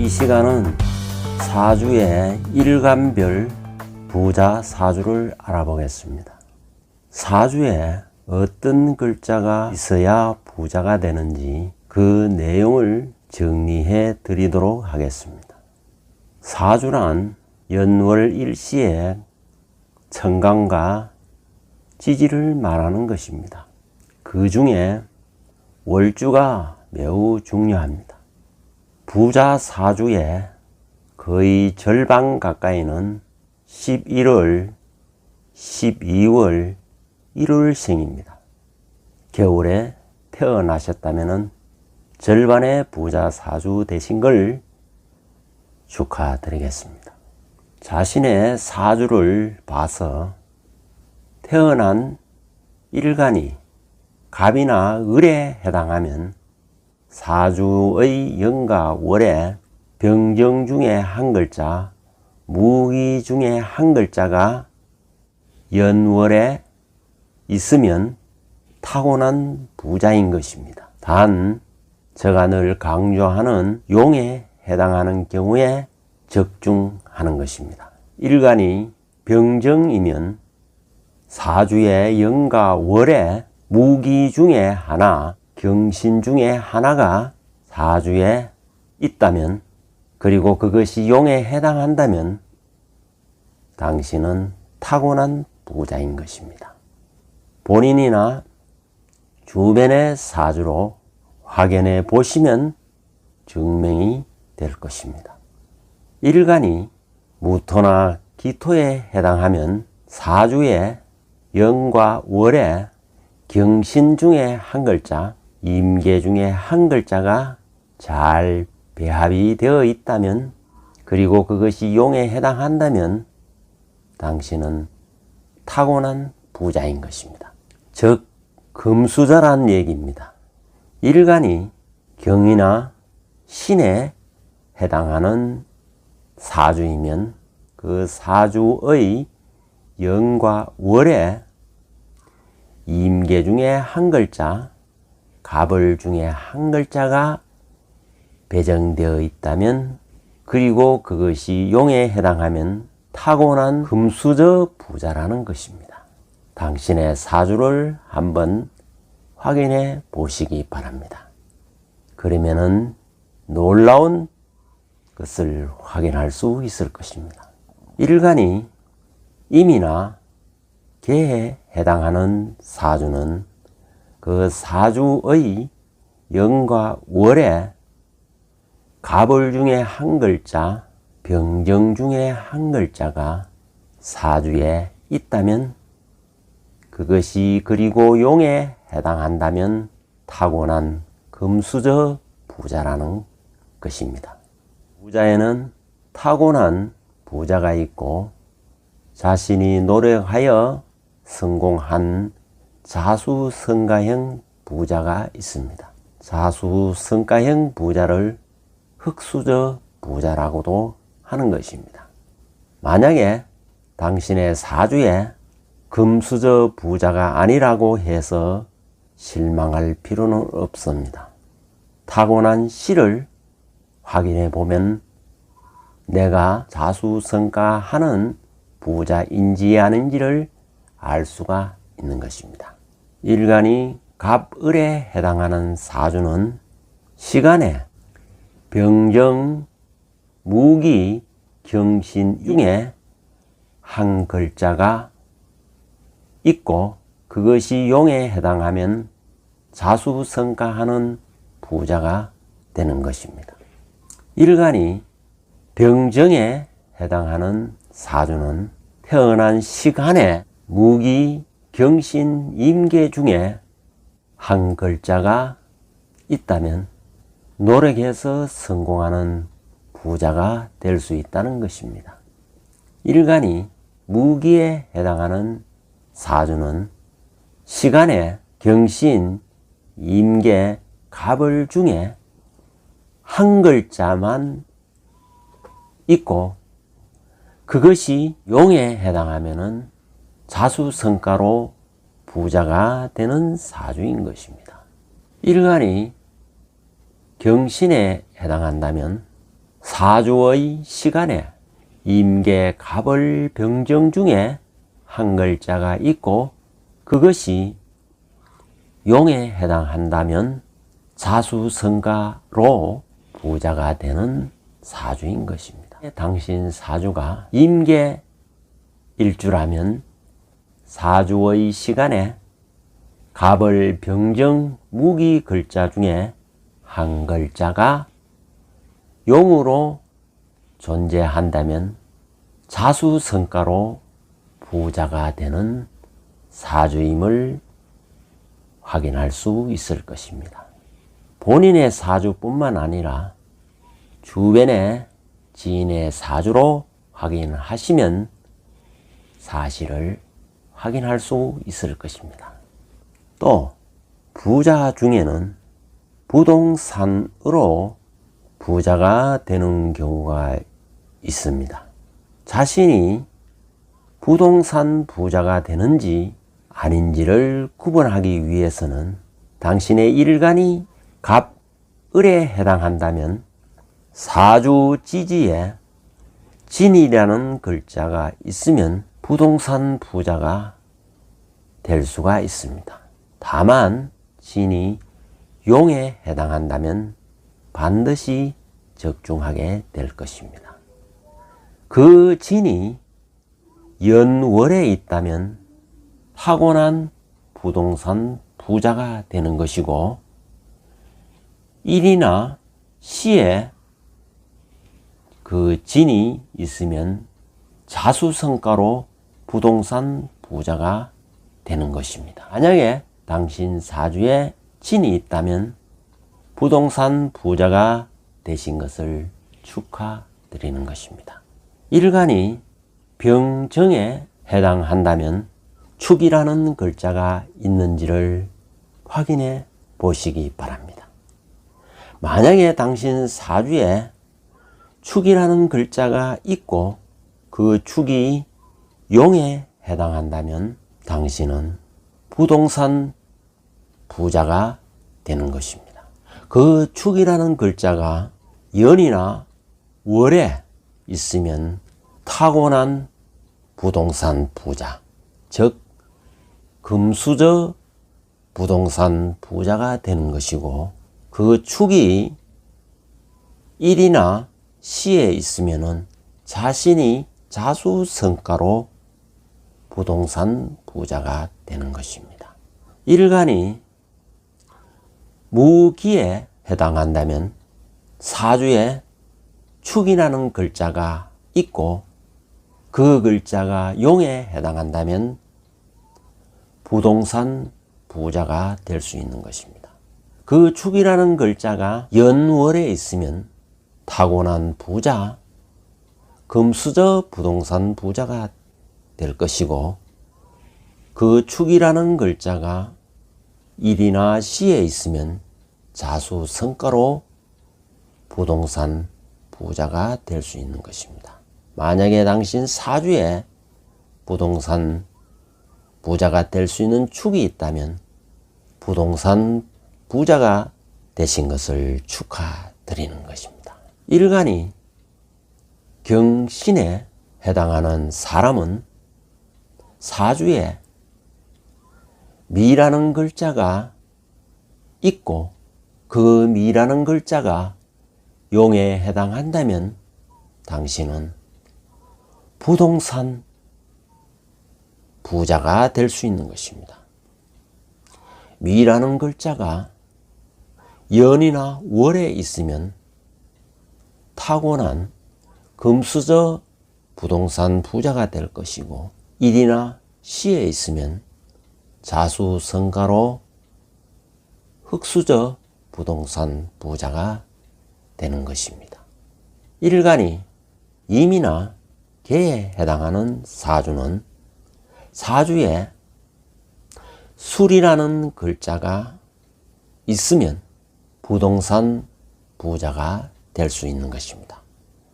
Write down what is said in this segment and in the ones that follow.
이 시간은 사주의 일간별 부자 사주를 알아보겠습니다. 사주에 어떤 글자가 있어야 부자가 되는지 그 내용을 정리해 드리도록 하겠습니다. 사주란 연월 일시의 천간과 지지를 말하는 것입니다. 그 중에 월주가 매우 중요합니다. 부자 사주의 거의 절반 가까이는 11월, 12월, 1월생입니다. 겨울에 태어나셨다면 절반의 부자 사주 되신 걸 축하드리겠습니다. 자신의 사주를 봐서 태어난 일간이 갑이나 을에 해당하면 사주의 연과 월에 병정 중에 한 글자, 무기 중에 한 글자가 연월에 있으면 타고난 부자인 것입니다. 단 제가 늘 강조하는 용에 해당하는 경우에 적중하는 것입니다. 일간이 병정이면 사주의 연과 월에 무기 중에 하나, 경신 중에 하나가 사주에 있다면, 그리고 그것이 용에 해당한다면 당신은 타고난 부자인 것입니다. 본인이나 주변의 사주로 확인해 보시면 증명이 될 것입니다. 일간이 무토나 기토에 해당하면 사주의 연과 월에 경신 중에 한 글자, 임계 중에 한 글자가 잘 배합이 되어 있다면, 그리고 그것이 용에 해당한다면 당신은 타고난 부자인 것입니다. 즉 금수저란 얘기입니다. 일간이 경이나 신에 해당하는 사주이면 그 사주의 연과 월에 임계 중에 한 글자, 갑을 중에 한 글자가 배정되어 있다면, 그리고 그것이 용에 해당하면 타고난 금수저 부자라는 것입니다. 당신의 사주를 한번 확인해 보시기 바랍니다. 그러면은 놀라운 것을 확인할 수 있을 것입니다. 일간이 임이나 개에 해당하는 사주는 그 사주의 연과 월에 갑을 중에 한 글자, 병정 중에 한 글자가 사주에 있다면, 그것이 그리고 용에 해당한다면 타고난 금수저 부자라는 것입니다. 부자에는 타고난 부자가 있고 자신이 노력하여 성공한 자수성가형 부자가 있습니다. 자수성가형 부자를 흙수저 부자라고도 하는 것입니다. 만약에 당신의 사주에 금수저 부자가 아니라고 해서 실망할 필요는 없습니다. 타고난 씨를 확인해 보면 내가 자수성가하는 부자인지 아닌지를 알 수가 있는 것입니다. 일간이 갑을에 해당하는 사주는 시간에 병정, 무기, 경신 중에 한 글자가 있고 그것이 용에 해당하면 자수성가하는 부자가 되는 것입니다. 일간이 병정에 해당하는 사주는 태어난 시간에 무기, 경신, 임계 중에 한 글자가 있다면 노력해서 성공하는 부자가 될 수 있다는 것입니다. 일간이 무기에 해당하는 사주는 시간에 경신, 임계, 갑을 중에 한 글자만 있고 그것이 용에 해당하면 자수성가로 부자가 되는 사주인 것입니다. 일간이 경신에 해당한다면 사주의 시간에 임계 갑을 병정 중에 한 글자가 있고 그것이 용에 해당한다면 자수성가로 부자가 되는 사주인 것입니다. 당신 사주가 임계일 주라면 사주의 시간에 갑을 병정 무기 글자 중에 한 글자가 용으로 존재한다면 자수성가로 부자가 되는 사주임을 확인할 수 있을 것입니다. 본인의 사주뿐만 아니라 주변의 지인의 사주로 확인하시면 사실을 확인할 수 있을 것입니다. 또 부자 중에는 부동산으로 부자가 되는 경우가 있습니다. 자신이 부동산 부자가 되는지 아닌지를 구분하기 위해서는 당신의 일간이 갑을에 해당한다면 사주 지지에 진이라는 글자가 있으면 부동산 부자가 될 수가 있습니다. 다만 진이 용에 해당한다면 반드시 적중하게 될 것입니다. 그 진이 연월에 있다면 타고난 부동산 부자가 되는 것이고 일이나 시에 그 진이 있으면 자수성가로 부동산 부자가 되는 것입니다. 만약에 당신 사주에 진이 있다면 부동산 부자가 되신 것을 축하드리는 것입니다. 일간이 병정에 해당한다면 축이라는 글자가 있는지를 확인해 보시기 바랍니다. 만약에 당신 사주에 축이라는 글자가 있고 그 축이 용에 해당한다면 당신은 부동산 부자가 되는 것입니다. 그 축이라는 글자가 연이나 월에 있으면 타고난 부동산 부자, 즉 금수저 부동산 부자가 되는 것이고 그 축이 일이나 시에 있으면은 자신이 자수성가로 부동산 부자가 되는 것입니다. 일간이 무기에 해당한다면 사주에 축이라는 글자가 있고 그 글자가 용에 해당한다면 부동산 부자가 될 수 있는 것입니다. 그 축이라는 글자가 연월에 있으면 타고난 부자, 금수저 부동산 부자가 될 것이고 그 축이라는 글자가 일이나 시에 있으면 자수성가로 부동산 부자가 될 수 있는 것입니다. 만약에 당신 사주에 부동산 부자가 될 수 있는 축이 있다면 부동산 부자가 되신 것을 축하드리는 것입니다. 일간이 경신에 해당하는 사람은 사주에 미라는 글자가 있고 그 미라는 글자가 용에 해당한다면 당신은 부동산 부자가 될 수 있는 것입니다. 미라는 글자가 연이나 월에 있으면 타고난 금수저 부동산 부자가 될 것이고 일이나 시에 있으면 자수성가로 흙수저 부동산 부자가 되는 것입니다. 일간이 임이나 개에 해당하는 사주는 사주에 술이라는 글자가 있으면 부동산 부자가 될 수 있는 것입니다.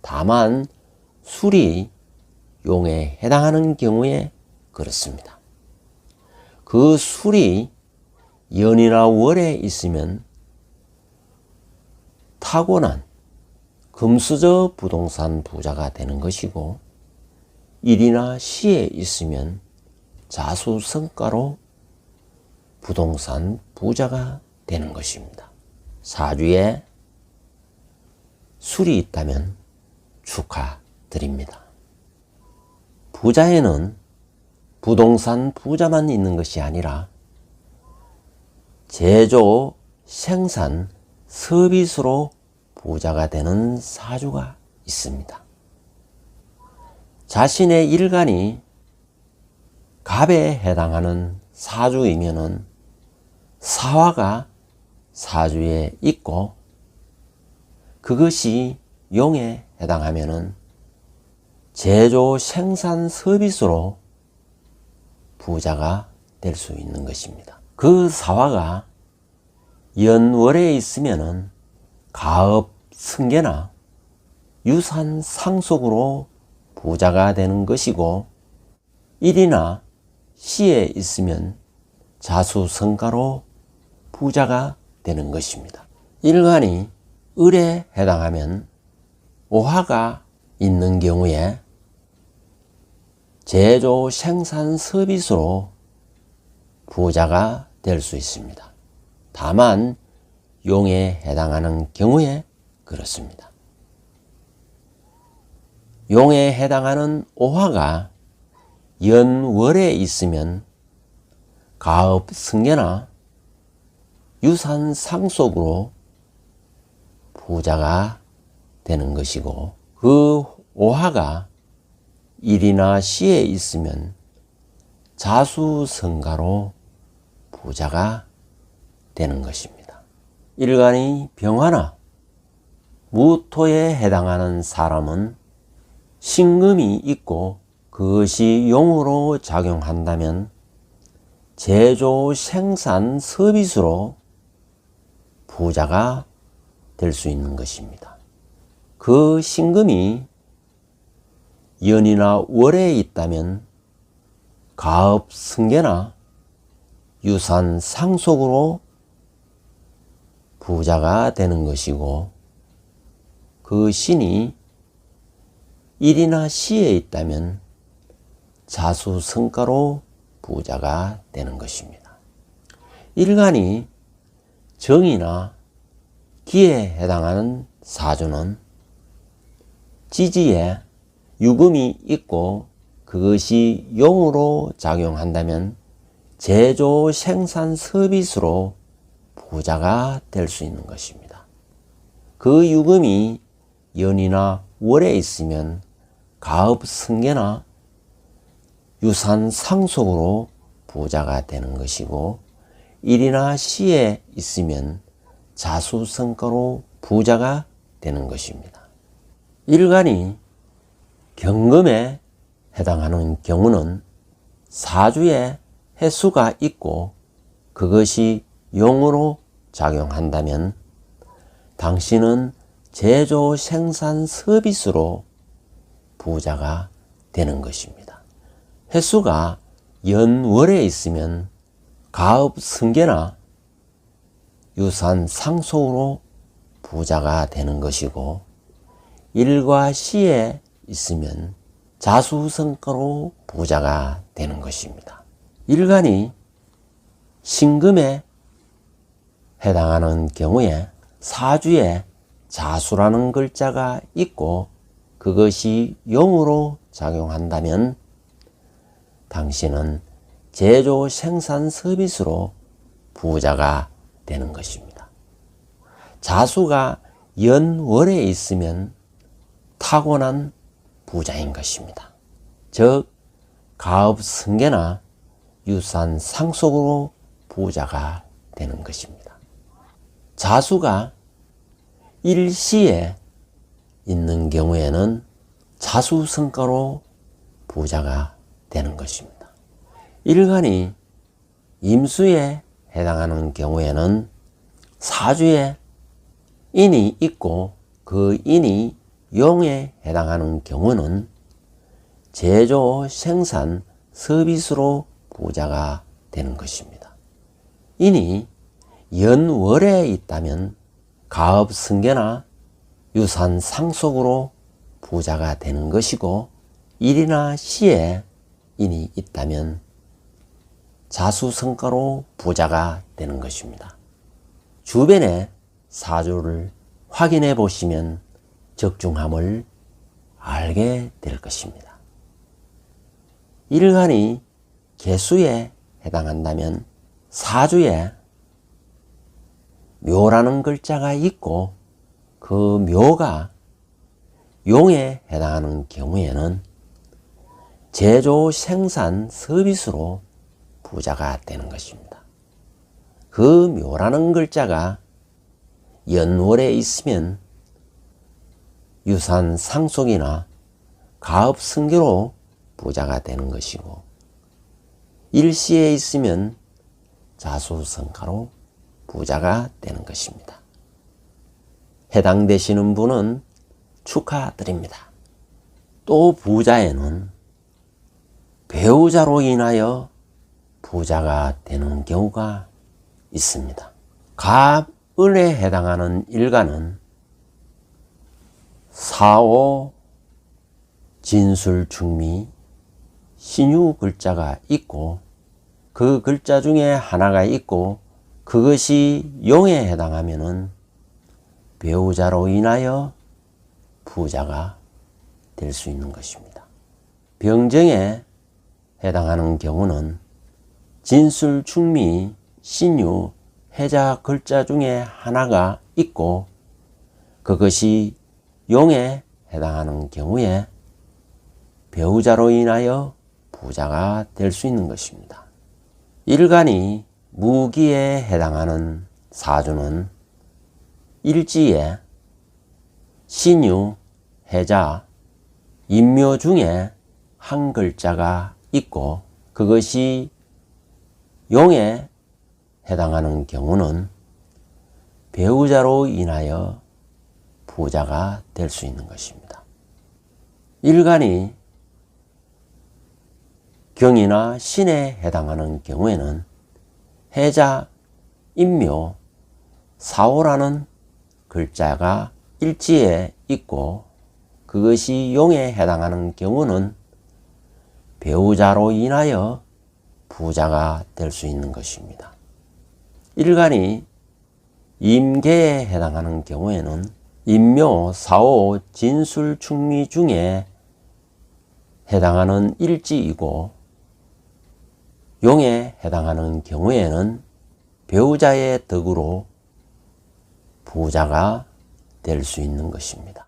다만 술이 용에 해당하는 경우에 그렇습니다. 그 술이 연이나 월에 있으면 타고난 금수저 부동산 부자가 되는 것이고, 일이나 시에 있으면 자수성가로 부동산 부자가 되는 것입니다. 사주에 술이 있다면 축하드립니다. 부자에는 부동산 부자만 있는 것이 아니라 제조, 생산, 서비스로 부자가 되는 사주가 있습니다. 자신의 일간이 갑에 해당하는 사주이면은 사화가 사주에 있고, 그것이 용에 해당하면은 제조, 생산, 서비스로 부자가 될 수 있는 것입니다. 그 사화가 연월에 있으면은 가업, 승계나 유산, 상속으로 부자가 되는 것이고, 일이나 시에 있으면 자수성가로 부자가 되는 것입니다. 일간이 을에 해당하면 오화가 있는 경우에 제조, 생산, 서비스로 부자가 될 수 있습니다. 다만 용에 해당하는 경우에 그렇습니다. 용에 해당하는 오화가 연월에 있으면 가업, 승계나 유산, 상속으로 부자가 되는 것이고, 그 오화가 일이나 시에 있으면 자수성가로 부자가 되는 것입니다. 일간이 병화나 무토에 해당하는 사람은 신금이 있고 그것이 용으로 작용한다면 제조, 생산, 서비스로 부자가 될 수 있는 것입니다. 그 신금이 연이나 월에 있다면 가업, 승계나 유산, 상속으로 부자가 되는 것이고, 그 신이 일이나 시에 있다면 자수성가로 부자가 되는 것입니다. 일간이 정이나 기에 해당하는 사주는 지지에 유금이 있고 그것이 용으로 작용한다면 제조, 생산, 서비스로 부자가 될 수 있는 것입니다. 그 유금이 연이나 월에 있으면 가업, 승계나 유산, 상속으로 부자가 되는 것이고, 일이나 시에 있으면 자수성가로 부자가 되는 것입니다. 일간이 경금에 해당하는 경우는 사주에 해수가 있고 그것이 용으로 작용한다면 당신은 제조, 생산, 서비스로 부자가 되는 것입니다. 해수가 연월에 있으면 가업, 승계나 유산, 상속으로 부자가 되는 것이고, 일과 시에 있으면 자수성가로 부자가 되는 것입니다. 일간이 신금에 해당하는 경우에 사주에 자수라는 글자가 있고 그것이 용으로 작용한다면 당신은 제조, 생산, 서비스로 부자가 되는 것입니다. 자수가 연월에 있으면 타고난 부자인 것입니다. 즉 가업, 승계나 유산, 상속으로 부자가 되는 것입니다. 자수가 일시에 있는 경우에는 자수성가로 부자가 되는 것입니다. 일간이 임수에 해당하는 경우에는 사주에 인이 있고 그 인이 용에 해당하는 경우는 제조, 생산, 서비스로 부자가 되는 것입니다. 인이 연월에 있다면 가업, 승계나 유산 상속으로 부자가 되는 것이고, 일이나 시에 인이 있다면 자수성가로 부자가 되는 것입니다. 주변의 사주를 확인해 보시면 적중함을 알게 될 것입니다. 일간이 개수에 해당한다면 사주에 묘라는 글자가 있고 그 묘가 용에 해당하는 경우에는 제조, 생산, 서비스로 부자가 되는 것입니다. 그 묘라는 글자가 연월에 있으면 유산 상속이나 가업 승계로 부자가 되는 것이고, 일시에 있으면 자수성가로 부자가 되는 것입니다. 해당되시는 분은 축하드립니다. 또 부자에는 배우자로 인하여 부자가 되는 경우가 있습니다. 갑을에 해당하는 일간은 사오, 진술, 중미, 신유 글자가 있고 그 글자 중에 하나가 있고 그것이 용에 해당하면은 배우자로 인하여 부자가 될 수 있는 것입니다. 병정에 해당하는 경우는 진술, 중미, 신유, 해자 글자 중에 하나가 있고 그것이 용에 해당하는 경우에 배우자로 인하여 부자가 될 수 있는 것입니다. 일간이 무기에 해당하는 사주는 일지에 신유, 해자, 인묘 중에 한 글자가 있고 그것이 용에 해당하는 경우는 배우자로 인하여 부자가 될 수 있는 것입니다. 일간이 경이나 신에 해당하는 경우에는 해자, 인묘, 사오라는 글자가 일지에 있고 그것이 용에 해당하는 경우는 배우자로 인하여 부자가 될 수 있는 것입니다. 일간이 임계에 해당하는 경우에는 인묘, 사오, 진술, 충미 중에 해당하는 일지이고 용에 해당하는 경우에는 배우자의 덕으로 부자가 될 수 있는 것입니다.